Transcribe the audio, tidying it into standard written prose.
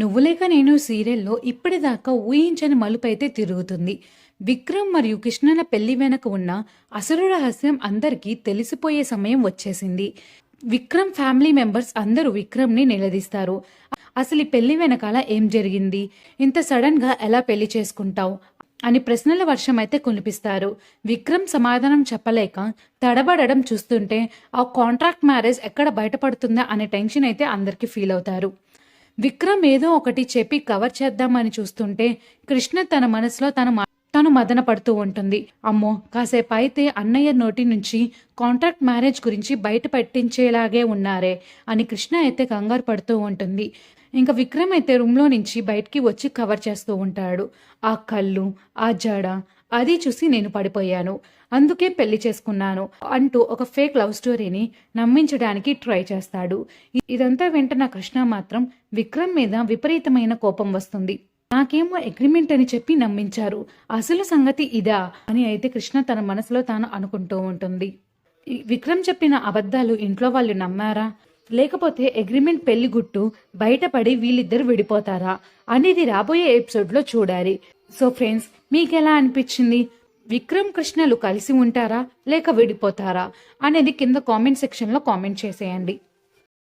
నువ్వు లేక నేను సీరియల్లో ఇప్పటిదాకా ఊహించని మలుపైతే తిరుగుతుంది. విక్రమ్ మరియు కృష్ణల పెళ్లి వెనక ఉన్న అసలు రహస్యం అందరికీ తెలిసిపోయే సమయం వచ్చేసింది. విక్రమ్ ఫ్యామిలీ మెంబర్స్ అందరూ విక్రమ్ని నిలదీస్తారు. అసలు ఈ పెళ్లి వెనకాల ఏం జరిగింది, ఇంత సడన్ గా ఎలా పెళ్లి చేసుకుంటావు అని ప్రశ్నల వర్షం అయితే కునిపిస్తారు. విక్రమ్ సమాధానం చెప్పలేక తడబడడం చూస్తుంటే ఆ కాంట్రాక్ట్ మ్యారేజ్ ఎక్కడ బయటపడుతుందా అనే టెన్షన్ అయితే అందరికీ ఫీల్ అవుతారు. విక్రమ్ ఏదో ఒకటి చెప్పి కవర్ చేద్దామని చూస్తుంటే కృష్ణ తన మనసులో తను మదన పడుతూ ఉంటుంది. అమ్మో, కాసేపు అయితే అన్నయ్య నోటి నుంచి కాంట్రాక్ట్ మ్యారేజ్ గురించి బయట పెట్టించేలాగే ఉన్నారే అని కృష్ణ అయితే కంగారు పడుతూ ఉంటుంది. ఇంకా విక్రమ్ అయితే రూమ్లో నుంచి బయటికి వచ్చి కవర్ చేస్తూ ఉంటాడు. ఆ కళ్ళు, ఆ జడ అది చూసి నేను పడిపోయాను, అందుకే పెళ్లి చేసుకున్నాను అంటూ ఒక ఫేక్ లవ్ స్టోరీని నమ్మించడానికి ట్రై చేస్తాడు. ఇదంతా వింటున్న కృష్ణ మాత్రం విక్రమ్ మీద విపరీతమైన కోపం వస్తుంది. నాకేమో అగ్రిమెంట్ అని చెప్పి నమ్మించారు, అసలు సంగతి ఇదా అని అయితే కృష్ణ తన మనసులో తాను అనుకుంటూ ఉంటుంది. విక్రమ్ చెప్పిన అబద్ధాలు ఇంట్లో వాళ్ళు నమ్మారా, లేకపోతే అగ్రిమెంట్ పెళ్లి గుట్టు బయటపడి వీళ్ళిద్దరు విడిపోతారా అనేది రాబోయే ఎపిసోడ్లో చూడాలి. సో ఫ్రెండ్స్, మీకెలా అనిపించింది? విక్రమ్ కృష్ణలు కలిసి ఉంటారా లేక విడిపోతారా అనేది కింద కామెంట్ సెక్షన్లో కామెంట్ చేసేయండి.